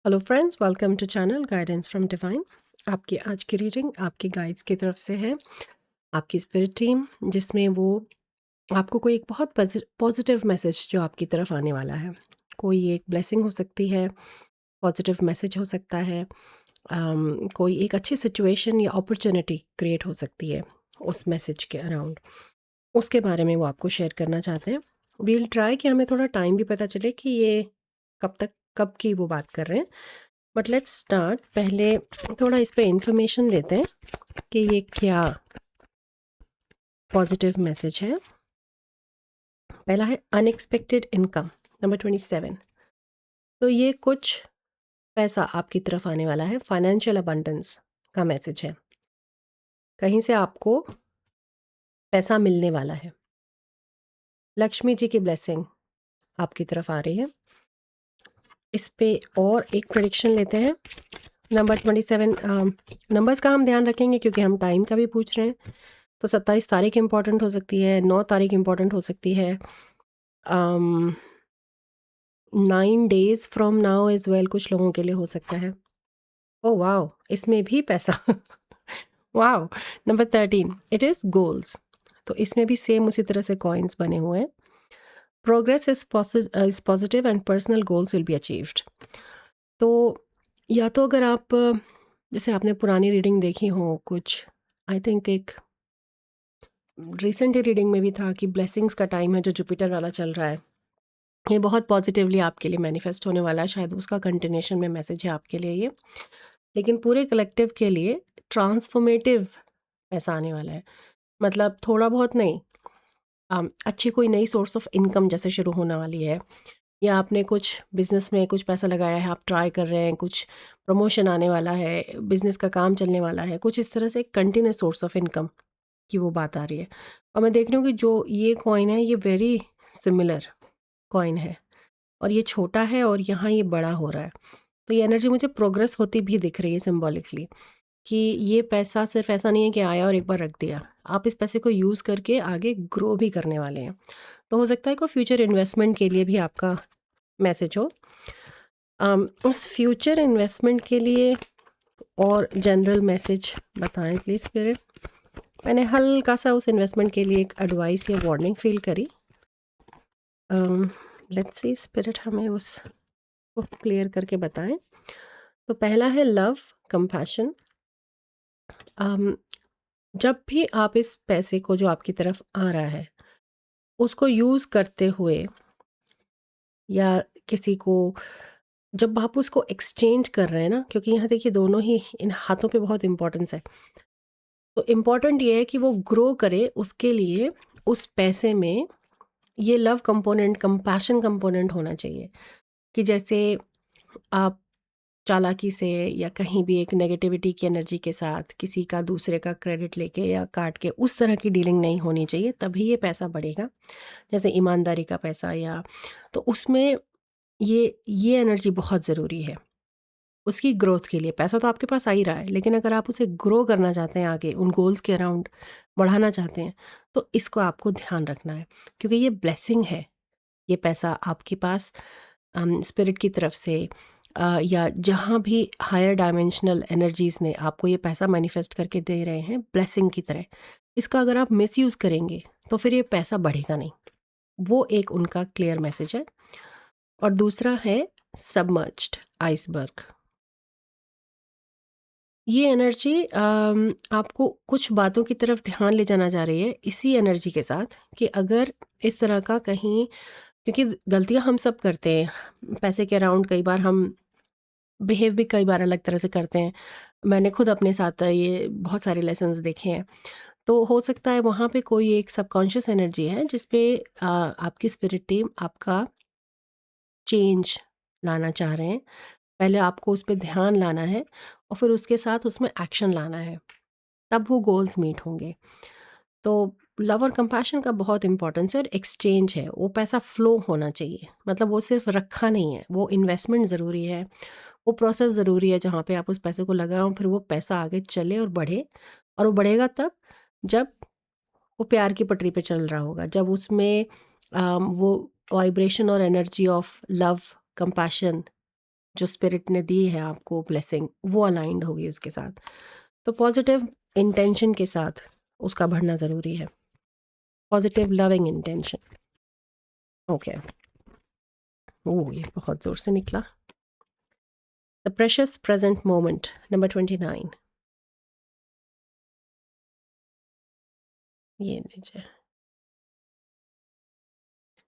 Hello friends, welcome to channel guidance from divine. आपकी आज की रीडिंग आपके गाइड्स की तरफ से है, आपकी स्पिरिट टीम, जिसमें वो आपको कोई एक बहुत पॉजिटिव मैसेज जो आपकी तरफ आने वाला है। कोई एक ब्लेसिंग हो सकती है, पॉजिटिव मैसेज हो सकता है, कोई एक अच्छी सिचुएशन या अपॉर्चुनिटी क्रिएट हो सकती है उस मैसेज के अराउंड। उसके बारे में वो आपको शेयर करना चाहते हैं। वील ट्राई कि हमें थोड़ा टाइम भी पता चले कि ये कब की वो बात कर रहे हैं। But let's start. पहले थोड़ा इस पे इंफॉर्मेशन देते हैं कि ये क्या पॉजिटिव मैसेज है। पहला है अनएक्सपेक्टेड इनकम, नंबर 27। तो ये कुछ पैसा आपकी तरफ आने वाला है, फाइनेंशियल अबंडेंस का मैसेज है। कहीं से आपको पैसा मिलने वाला है, लक्ष्मी जी की ब्लेसिंग आपकी तरफ आ रही है। इस पे और एक प्रेडिक्शन लेते हैं। नंबर 27 नंबर्स का हम ध्यान रखेंगे क्योंकि हम टाइम का भी पूछ रहे हैं। तो 27 तारीख इम्पॉर्टेंट हो सकती है, 9 तारीख इम्पॉर्टेंट हो सकती है, 9 days from now is well कुछ लोगों के लिए हो सकता है। ओह वाओ, इसमें भी पैसा wow. Number 13 it is goals. तो इसमें भी सेम उसी तरह से कॉइन्स बने हुए हैं। Progress is positive and personal goals will be achieved. तो या तो अगर आप जैसे आपने पुरानी रीडिंग देखी हो कुछ, आई थिंक एक रिसेंट रीडिंग में भी था कि ब्लेसिंग्स का टाइम है जो जुपिटर वाला चल रहा है। ये बहुत पॉजिटिवली आपके लिए मैनिफेस्ट होने वाला है, शायद उसका कंटिन्यूशन में मैसेज है आपके लिए ये। लेकिन पूरे कलेक्टिव के लिए ट्रांसफॉर्मेटिव ऐसा आने वाला है। मतलब थोड़ा बहुत नहीं, अच्छी कोई नई सोर्स ऑफ इनकम जैसे शुरू होने वाली है, या आपने कुछ बिजनेस में कुछ पैसा लगाया है, आप ट्राई कर रहे हैं, कुछ प्रमोशन आने वाला है, बिजनेस का काम चलने वाला है, कुछ इस तरह से कंटिन्यूस सोर्स ऑफ इनकम की वो बात आ रही है। और मैं देख रही हूँ कि जो ये कॉइन है ये वेरी सिमिलर कॉइन है, और ये छोटा है और यहाँ ये बड़ा हो रहा है। तो ये एनर्जी मुझे प्रोग्रेस होती भी दिख रही है सिंबॉलिकली, कि ये पैसा सिर्फ ऐसा नहीं है कि आया और एक बार रख दिया, आप इस पैसे को यूज़ करके आगे ग्रो भी करने वाले हैं। तो हो सकता है कि फ्यूचर इन्वेस्टमेंट के लिए भी आपका मैसेज हो। उस फ्यूचर इन्वेस्टमेंट के लिए और जनरल मैसेज बताएं प्लीज़ स्पिरिट। मैंने हल्का सा उस इन्वेस्टमेंट के लिए एक एडवाइस या वार्निंग फील करी। लेट्स सी स्पिरिट हमें उसको क्लियर करके बताएं। तो पहला है लव कंपैशन। जब भी आप इस पैसे को जो आपकी तरफ आ रहा है उसको यूज़ करते हुए, या किसी को जब आप उसको एक्सचेंज कर रहे हैं ना, क्योंकि यहाँ देखिए दोनों ही इन हाथों पे बहुत इंपॉर्टेंस है। तो इम्पॉर्टेंट ये है कि वो ग्रो करे, उसके लिए उस पैसे में ये लव कंपोनेंट, कंपैशन कंपोनेंट होना चाहिए। कि जैसे आप चालाकी से या कहीं भी एक नेगेटिविटी की एनर्जी के साथ किसी का दूसरे का क्रेडिट लेके या काट के उस तरह की डीलिंग नहीं होनी चाहिए, तभी ये पैसा बढ़ेगा। जैसे ईमानदारी का पैसा, या तो उसमें ये एनर्जी बहुत ज़रूरी है उसकी ग्रोथ के लिए। पैसा तो आपके पास आ ही रहा है, लेकिन अगर आप उसे ग्रो करना चाहते हैं, आगे उन गोल्स के अराउंड बढ़ाना चाहते हैं, तो इसको आपको ध्यान रखना है, क्योंकि ये ब्लेसिंग है। ये पैसा आपके पास स्पिरिट की तरफ से या जहाँ भी हायर डायमेंशनल एनर्जीज़ ने आपको ये पैसा मैनिफेस्ट करके दे रहे हैं ब्लेसिंग की तरह, इसका अगर आप मिसयूज़ करेंगे तो फिर ये पैसा बढ़ेगा नहीं। वो एक उनका क्लियर मैसेज है। और दूसरा है सबमर्ज्ड आइसबर्ग। ये एनर्जी आपको कुछ बातों की तरफ ध्यान ले जाना जा रही है इसी एनर्जी के साथ, कि अगर इस तरह का कहीं, क्योंकि गलतियां हम सब करते हैं पैसे के अराउंड, कई बार हम बिहेव भी कई बार अलग तरह से करते हैं। मैंने खुद अपने साथ ये बहुत सारे लेसन्स देखे हैं। तो हो सकता है वहाँ पे कोई एक सबकॉन्शियस एनर्जी है जिस पे आपकी स्पिरिट टीम आपका चेंज लाना चाह रहे हैं। पहले आपको उस पे ध्यान लाना है और फिर उसके साथ उसमें एक्शन लाना है, तब वो गोल्स मीट होंगे। तो लव और कंपैशन का बहुत इंपॉर्टेंस है, और एक्सचेंज है, वो पैसा फ्लो होना चाहिए। मतलब वो सिर्फ रखा नहीं है, वो इन्वेस्टमेंट ज़रूरी है, वो प्रोसेस ज़रूरी है जहाँ पे आप उस पैसे को लगाओ, फिर वो पैसा आगे चले और बढ़े। और वो बढ़ेगा तब जब वो प्यार की पटरी पे चल रहा होगा, जब उसमें वो वाइब्रेशन और एनर्जी ऑफ लव, कंपैशन जो स्पिरिट ने दी है आपको ब्लेसिंग, वो अलाइंड होगी उसके साथ। तो पॉजिटिव इंटेंशन के साथ उसका बढ़ना ज़रूरी है, पॉजिटिव लविंग इंटेंशन। ओके, ओह ये बहुत ज़ोर से निकला। The precious present moment, number 29। ये लीजिए,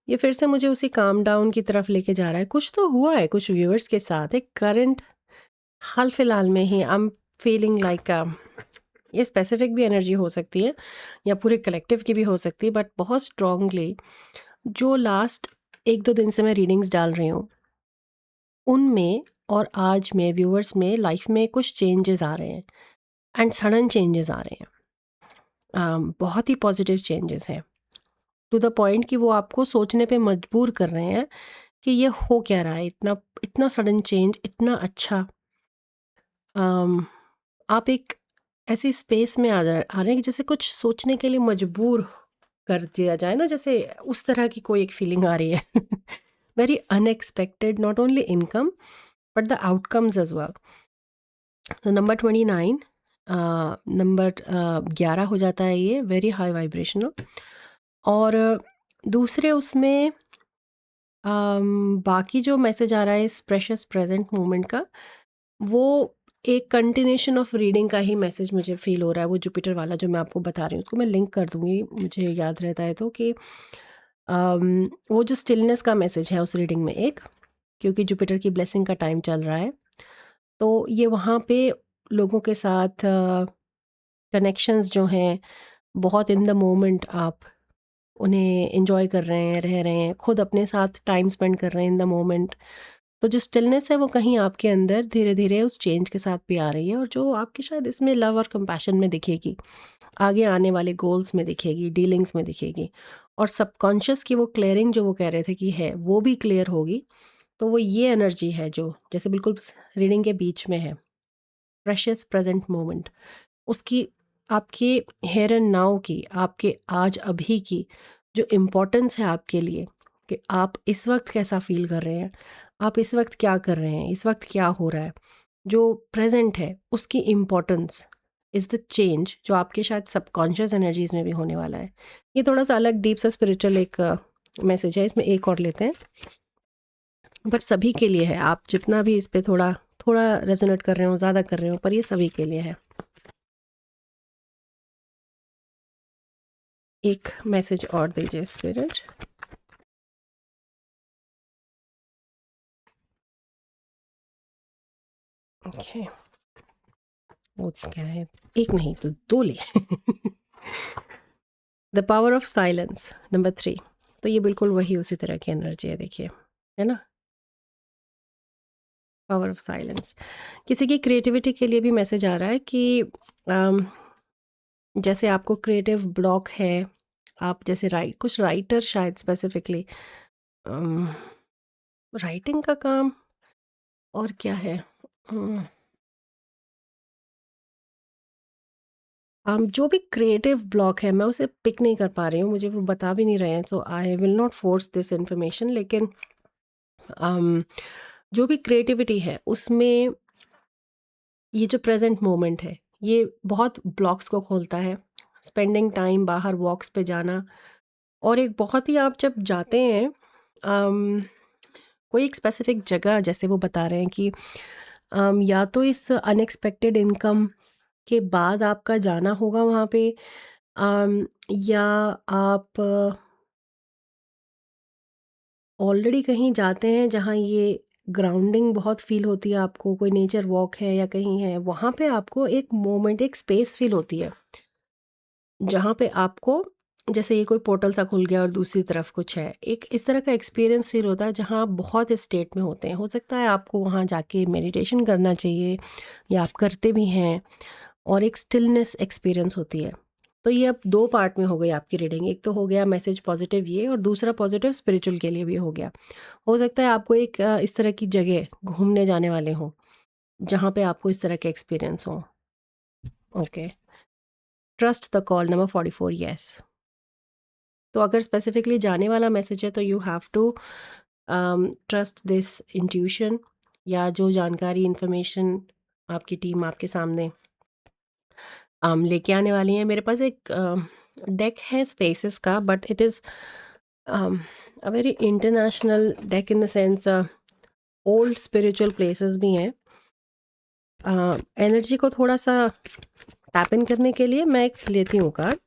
ये फिर से मुझे उसी काम डाउन की तरफ लेके जा रहा है। कुछ तो हुआ है कुछ व्यूअर्स के साथ, एक करंट हाल फिलहाल में ही आई एम फीलिंग लाइक, ये स्पेसिफिक भी एनर्जी हो सकती है या पूरे कलेक्टिव की भी हो सकती है, बट बहुत स्ट्रांगली जो लास्ट 1-2 दिन से मैं रीडिंग्स डाल रही हूँ उनमें और आज में व्यूअर्स में लाइफ में कुछ चेंजेस आ रहे हैं, एंड सडन चेंजेस आ रहे हैं। बहुत ही पॉजिटिव चेंजेस हैं, टू द पॉइंट कि वो आपको सोचने पे मजबूर कर रहे हैं कि ये हो क्या रहा है, इतना इतना सडन चेंज, इतना अच्छा। अम, आप एक ऐसी स्पेस में आ रहे हैं कि जैसे कुछ सोचने के लिए मजबूर कर दिया जाए ना, जैसे उस तरह की कोई एक फीलिंग आ रही है। Very unexpected, not only income but the outcomes as well. तो नंबर 29, नंबर 11 हो जाता है, ये वेरी हाई वाइब्रेशनल। और दूसरे उसमें बाकी जो मैसेज आ रहा है इस प्रेशियस प्रेजेंट मोमेंट का, वो एक कंटिन्यूशन ऑफ रीडिंग का ही मैसेज मुझे फील हो रहा है। वो जुपिटर वाला जो मैं आपको बता रही हूँ, उसको मैं लिंक कर दूँगी, मुझे याद रहता है तो, कि वो जो स्टिलनेस का मैसेज है उस रीडिंग में एक, क्योंकि जुपिटर की ब्लेसिंग का टाइम चल रहा है, तो ये वहाँ पे लोगों के साथ कनेक्शंस जो हैं बहुत इन द मोमेंट आप उन्हें एंजॉय कर रहे हैं, रह रहे हैं, खुद अपने साथ टाइम स्पेंड कर रहे हैं इन द मोमेंट। तो जो स्टिलनेस है वो कहीं आपके अंदर धीरे धीरे उस चेंज के साथ भी आ रही है, और जो आपके शायद इसमें लव और कंपैशन में दिखेगी, आगे आने वाले गोल्स में दिखेगी, डीलिंग्स में दिखेगी, और सबकॉन्शियस की वो क्लियरिंग जो वो कह रहे थे कि है, वो भी क्लियर होगी। तो वो ये एनर्जी है जो जैसे बिल्कुल रीडिंग के बीच में है, प्रेशियस प्रेजेंट मोमेंट, उसकी, आपके हेयर एंड नाउ की, आपके आज अभी की जो इम्पोर्टेंस है आपके लिए, कि आप इस वक्त कैसा फील कर रहे हैं, आप इस वक्त क्या कर रहे हैं, इस वक्त क्या हो रहा है, जो प्रेजेंट है उसकी इम्पोर्टेंस इज़ द चेंज जो आपके शायद सबकॉन्शियस एनर्जीज में भी होने वाला है। ये थोड़ा सा अलग डीप सा स्पिरिचुअल एक मैसेज है, इसमें एक और लेते हैं, बट सभी के लिए है। आप जितना भी इस पे थोड़ा थोड़ा रेजोनेट कर रहे हो, ज़्यादा कर रहे हो, पर ये सभी के लिए है। एक मैसेज और दीजिए स्पिरिट। ओके, वो क्या है, एक नहीं तो दो ले। The power of silence, number 3। तो ये बिल्कुल वही उसी तरह की एनर्जी है, देखिए, है ना, पावर ऑफ साइलेंस। किसी की क्रिएटिविटी के लिए भी मैसेज आ रहा है कि जैसे आपको क्रिएटिव ब्लॉक है, आप जैसे कुछ राइटर शायद स्पेसिफिकली राइटिंग का काम, और क्या है, जो भी क्रिएटिव ब्लॉक है मैं उसे पिक नहीं कर पा रही हूँ, मुझे वो बता भी नहीं रहे हैं, so I will not force this information. लेकिन जो भी क्रिएटिविटी है उसमें ये जो प्रेजेंट मोमेंट है ये बहुत ब्लॉक्स को खोलता है। स्पेंडिंग टाइम, बाहर वॉक्स पे जाना, और एक बहुत ही, आप जब जाते हैं कोई एक स्पेसिफिक जगह, जैसे वो बता रहे हैं कि या तो इस अनएक्सपेक्टेड इनकम के बाद आपका जाना होगा वहाँ पे, या आप ऑलरेडी कहीं जाते हैं जहाँ ये ग्राउंडिंग बहुत फील होती है आपको, कोई नेचर वॉक है या कहीं है, वहाँ पे आपको एक मोमेंट, एक स्पेस फील होती है जहाँ पे आपको जैसे ये कोई पोर्टल सा खुल गया और दूसरी तरफ कुछ है, एक इस तरह का एक्सपीरियंस फील होता है जहाँ आप बहुत स्टेट में होते हैं। हो सकता है आपको वहाँ जाके मेडिटेशन करना चाहिए, या आप करते भी हैं, और एक स्टिलनेस एक्सपीरियंस होती है। तो ये अब 2 पार्ट में हो गई आपकी रीडिंग, एक तो हो गया मैसेज पॉजिटिव ये, और दूसरा पॉजिटिव स्पिरिचुअल के लिए भी हो गया। हो सकता है आपको एक इस तरह की जगह घूमने जाने वाले हों जहाँ पे आपको इस तरह के एक्सपीरियंस हो। Okay, trust the call, number 44, yes. तो अगर स्पेसिफिकली जाने वाला मैसेज है तो you have to trust this intuition, या जो जानकारी इन्फॉर्मेशन आपकी टीम आपके सामने लेके आने वाली है। मेरे पास एक डेक है स्पेसेस का, but it is a very international deck in the sense old spiritual places भी हैं। एनर्जी को थोड़ा सा टैप इन करने के लिए मैं एक लेती हूँ कार्ड।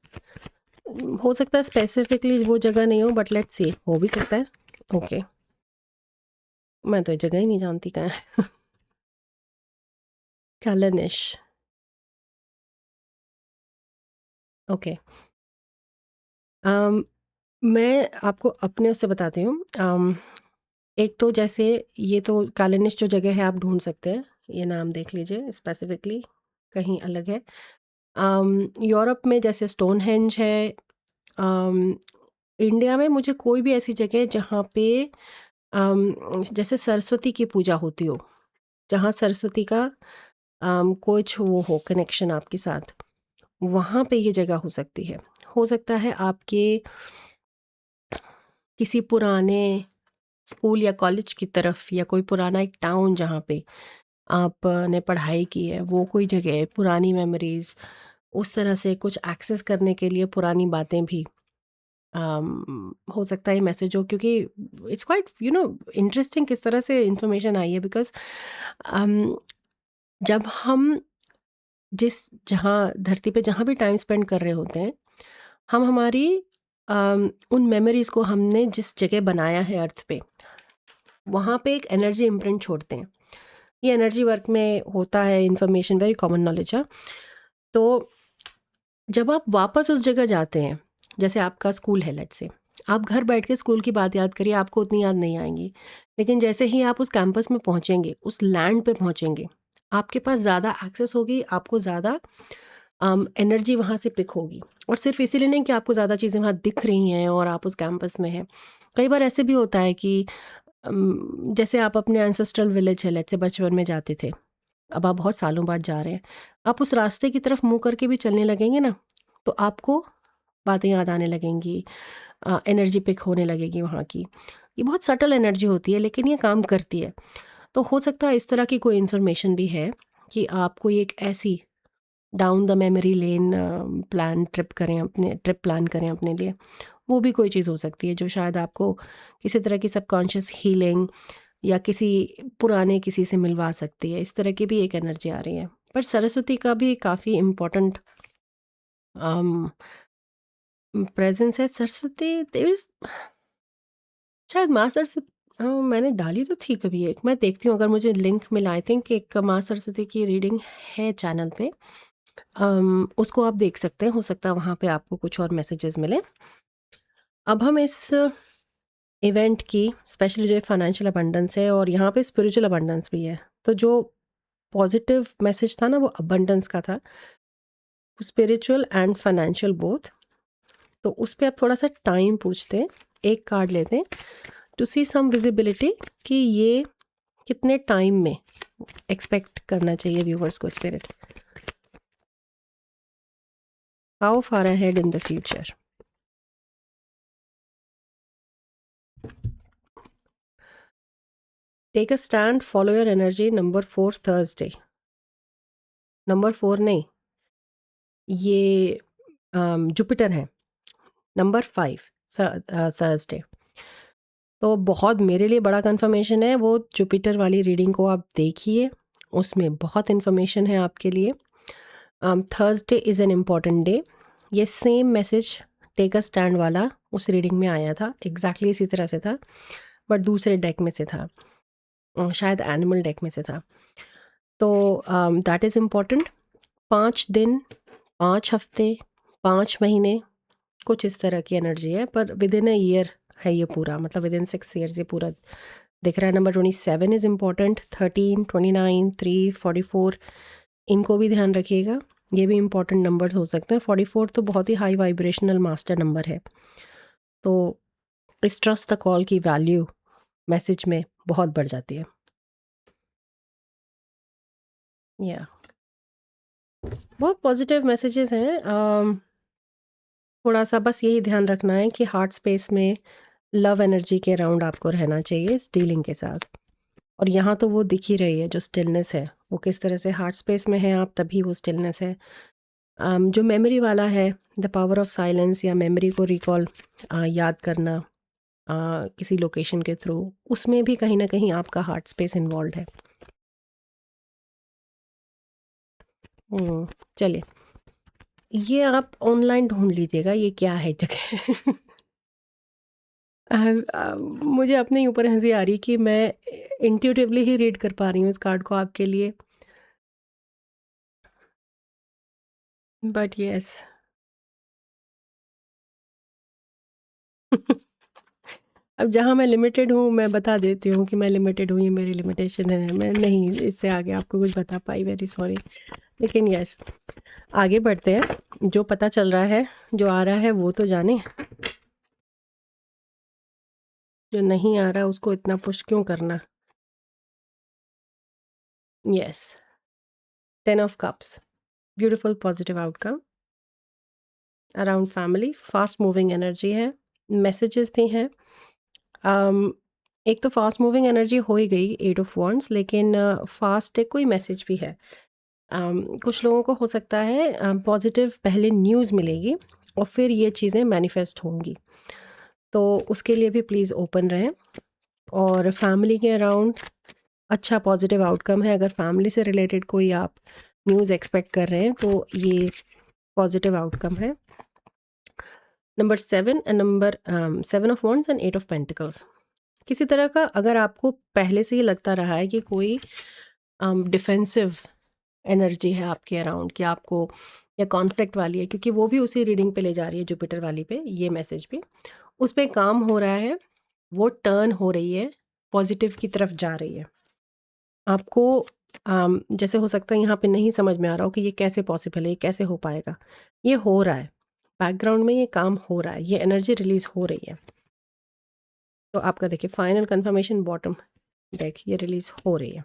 हो सकता है स्पेसिफिकली वो जगह नहीं हो, बट लेट्स सी, हो भी सकता है। ओके, मैं तो ये जगह ही नहीं जानती कहाँ है। कैलनिश। ओके। मैं आपको अपने उससे बताती हूँ। एक तो जैसे ये तो कैलनिश जो जगह है आप ढूंढ सकते हैं, ये नाम देख लीजिए, स्पेसिफिकली कहीं अलग है। यूरोप में जैसे स्टोनहेंज है। अम, इंडिया में मुझे कोई भी ऐसी जगह जहाँ पे जैसे सरस्वती की पूजा होती हो, जहाँ सरस्वती का कुछ वो हो कनेक्शन आपके साथ, वहाँ पे ये जगह हो सकती है। हो सकता है आपके किसी पुराने स्कूल या कॉलेज की तरफ, या कोई पुराना एक टाउन जहाँ पे आपने पढ़ाई की है, वो कोई जगह है, पुरानी मेमोरीज, उस तरह से कुछ एक्सेस करने के लिए पुरानी बातें भी हो सकता है मैसेज हो, क्योंकि इट्स क्वाइट इंटरेस्टिंग किस तरह से इंफॉर्मेशन आई है। बिकॉज जब हम जिस जहाँ धरती पे जहाँ भी टाइम स्पेंड कर रहे होते हैं, हम हमारी उन मेमोरीज को हमने जिस जगह बनाया है अर्थ पे, वहाँ पे एक एनर्जी इम्प्रिंट छोड़ते हैं। ये एनर्जी वर्क में होता है, इन्फॉर्मेशन वेरी कॉमन नॉलेज है। तो जब आप वापस उस जगह जाते हैं, जैसे आपका स्कूल है, लेट्स से आप घर बैठ के स्कूल की बात याद करिए, आपको उतनी याद नहीं आएंगी। लेकिन जैसे ही आप उस कैंपस में पहुंचेंगे, उस लैंड पे पहुंचेंगे, आपके पास ज़्यादा एक्सेस होगी, आपको ज़्यादा एनर्जी वहाँ से पिक होगी। और सिर्फ इसीलिए नहीं कि आपको ज़्यादा चीज़ें वहाँ दिख रही हैं और आप उस कैंपस में हैं। कई बार ऐसे भी होता है कि जैसे आप अपने एंसेस्ट्रल विलेज है, लेट्स से बचपन में जाते थे, अब आप बहुत सालों बाद जा रहे हैं, आप उस रास्ते की तरफ मुँह करके भी चलने लगेंगे ना, तो आपको बातें याद आने लगेंगी, एनर्जी पिक होने लगेगी वहाँ की। ये बहुत सटल एनर्जी होती है, लेकिन ये काम करती है। तो हो सकता है इस तरह की कोई इन्फॉर्मेशन भी है कि आप कोई एक ऐसी down the memory lane trip plan करें अपने लिए। वो भी कोई चीज़ हो सकती है जो शायद आपको किसी तरह की सबकॉन्शियस हीलिंग या किसी पुराने किसी से मिलवा सकती है। इस तरह की भी एक एनर्जी आ रही है। पर सरस्वती का भी काफ़ी इम्पोर्टेंट प्रेजेंस है। सरस्वती देयर इज शायद माँ सरस्वती, मैंने डाली तो थी कभी एक, मैं देखती हूँ अगर मुझे लिंक मिला। आई थिंक एक माँ सरस्वती की रीडिंग है चैनल पे, उसको आप देख सकते हैं। हो सकता है वहाँ पे आपको कुछ और मैसेजेस मिले। अब हम इस इवेंट की स्पेशली जो फाइनेंशियल अबंडेंस है और यहाँ पे स्पिरिचुअल अबंडेंस भी है, तो जो पॉजिटिव मैसेज था ना वो अबंडेंस का था, स्पिरिचुअल एंड फाइनेंशियल बोथ। तो उस पर आप थोड़ा सा टाइम पूछते हैं, एक कार्ड लेते हैं टू सी सम विजिबिलिटी कि ये कितने टाइम में एक्सपेक्ट करना चाहिए व्यूवर्स को spirit, how far ahead in the future. Take a stand, follow your energy, number 4 Thursday. Number 4 नहीं, ये जुपिटर है। Number 5 Thursday. तो बहुत मेरे लिए बड़ा कंफर्मेशन है, वो जुपिटर वाली रीडिंग को आप देखिए, उसमें बहुत इन्फॉर्मेशन है आपके लिए। Thursday is an important day. ये same message take a stand वाला उस रीडिंग में आया था, एग्जैक्टली इसी तरह से था, बट दूसरे डेक में से था, शायद एनिमल डेक में से था। तो दैट इज़ इम्पॉर्टेंट। 5 दिन, 5 हफ्ते, 5 महीने, कुछ इस तरह की एनर्जी है, पर विद इन अ ईयर है ये पूरा, मतलब विद इन 6 ईयर्स ये पूरा दिख रहा है। नंबर 27 इज़ इम्पॉर्टेंट, 13, 29, 3, 44, इनको भी ध्यान रखिएगा, ये भी इम्पॉर्टेंट नंबर्स हो सकते हैं। 44 तो बहुत ही हाई वाइब्रेशनल मास्टर नंबर है, तो इस ट्रस्ट द कॉल की वैल्यू मैसेज में बहुत बढ़ जाती है। या बहुत पॉजिटिव मैसेजेस हैं। थोड़ा सा बस यही ध्यान रखना है कि हार्ट स्पेस में लव एनर्जी के अराउंड आपको रहना चाहिए इस डीलिंग के साथ। और यहाँ तो वो दिख ही रही है जो स्टिलनेस है, वो किस तरह से हार्ट स्पेस में है आप तभी वो स्टिलनेस है। जो मेमोरी वाला है, द पावर ऑफ साइलेंस या मेमोरी को रिकॉल याद करना किसी लोकेशन के थ्रू, उसमें भी कहीं ना कहीं आपका हार्ट स्पेस इन्वॉल्व है। चलिए, ये आप ऑनलाइन ढूंढ लीजिएगा ये क्या है जगह। मुझे अपने ही ऊपर हंसी आ रही कि मैं इंट्यूटिवली ही रीड कर पा रही हूँ इस कार्ड को आपके लिए, बट यस। अब जहाँ मैं लिमिटेड हूँ मैं बता देती हूँ कि मैं लिमिटेड हूँ, ये मेरी लिमिटेशन है, मैं नहीं इससे आगे आपको कुछ बता पाई, वेरी सॉरी। लेकिन यस, आगे बढ़ते हैं। जो पता चल रहा है, जो आ रहा है वो तो जाने, जो नहीं आ रहा उसको इतना पुश क्यों करना। Yes, 10 of Cups, beautiful positive outcome around family, fast moving energy है, मैसेजेस भी हैं। एक तो फास्ट मूविंग एनर्जी हो ही गई 8 of Wands, लेकिन फास्ट एक कोई मैसेज भी है। कुछ लोगों को हो सकता है पॉजिटिव पहले न्यूज़ मिलेगी और फिर ये चीज़ें मैनिफेस्ट होंगी, तो उसके लिए भी प्लीज़ ओपन रहें। और फैमिली के अराउंड अच्छा पॉजिटिव आउटकम है। अगर फैमिली से रिलेटेड कोई आप न्यूज़ एक्सपेक्ट कर रहे हैं तो ये पॉजिटिव आउटकम है। Number 7 and number 7 of Wands and 8 of Pentacles, किसी तरह का अगर आपको पहले से ही लगता रहा है कि कोई डिफेंसिव एनर्जी है आपके अराउंड, कि आपको या कॉन्फ्लिक्ट वाली है, क्योंकि वो भी उसी रीडिंग पे ले जा रही है, जुपिटर वाली पे, ये मैसेज भी उस पे काम हो रहा है, वो टर्न हो रही है, पॉजिटिव की तरफ जा रही है। आपको जैसे हो सकता है यहाँ पे नहीं समझ में आ रहा हो कि ये कैसे पॉसिबल है, ये कैसे हो पाएगा, ये हो रहा है, बैकग्राउंड में ये काम हो रहा है, ये एनर्जी रिलीज हो रही है। तो आपका देखिए फाइनल कंफर्मेशन बॉटम डेक, ये रिलीज हो रही है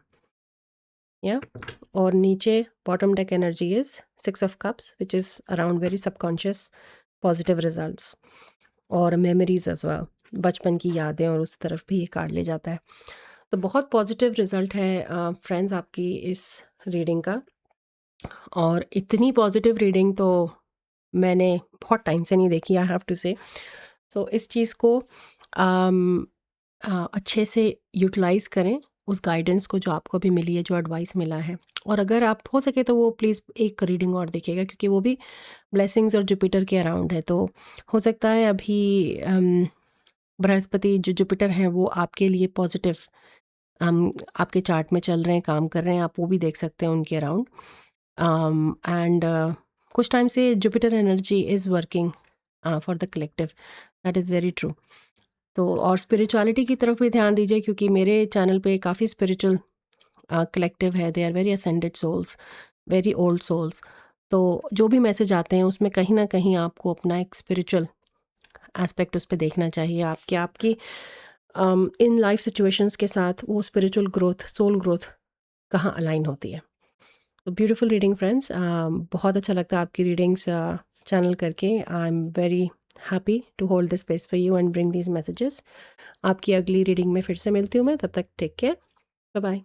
या और नीचे bottom deck energy is 6 of Cups which is around very subconscious positive results और मेमोरीज एज वेल, बचपन की यादें, और उस तरफ भी ये कार्ड ले जाता है। तो बहुत पॉजिटिव रिजल्ट है फ्रेंड्स आपकी इस रीडिंग का, और इतनी पॉजिटिव रीडिंग तो मैंने बहुत टाइम से नहीं देखी, आई हैव टू से। सो इस चीज़ को अच्छे से यूटिलाइज़ करें, उस गाइडेंस को जो आपको अभी मिली है, जो एडवाइस मिला है। और अगर आप हो सके तो वो प्लीज़ एक रीडिंग और देखिएगा, क्योंकि वो भी ब्लेसिंग्स और जुपिटर के अराउंड है। तो हो सकता है अभी बृहस्पति जो जुपिटर हैं वो आपके लिए पॉजिटिव आपके चार्ट में चल रहे हैं, काम कर रहे हैं, आप वो भी देख सकते हैं उनके अराउंड। एंड कुछ टाइम से Jupiter energy is working for the collective, that is very true. तो और स्पिरिचुअलिटी की तरफ भी ध्यान दीजिए, क्योंकि मेरे चैनल पे काफ़ी स्पिरिचुअल कलेक्टिव है, they are very ascended souls, very old souls. तो जो भी मैसेज आते हैं उसमें कहीं ना कहीं आपको अपना एक स्पिरिचुअल एस्पेक्ट उस पर देखना चाहिए, आपकी इन लाइफ सिचुएशंस के साथ वो स्पिरिचुअल ग्रोथ, सोल ग्रोथ कहाँ अलाइन होती है। तो ब्यूटीफुल रीडिंग फ्रेंड्स, बहुत अच्छा लगता है आपकी रीडिंग्स चैनल करके। I am very happy to hold this space for you and bring these messages. आपकी अगली रीडिंग में फिर से मिलती हूँ मैं, तब तक टेक केयर, बाय बाय।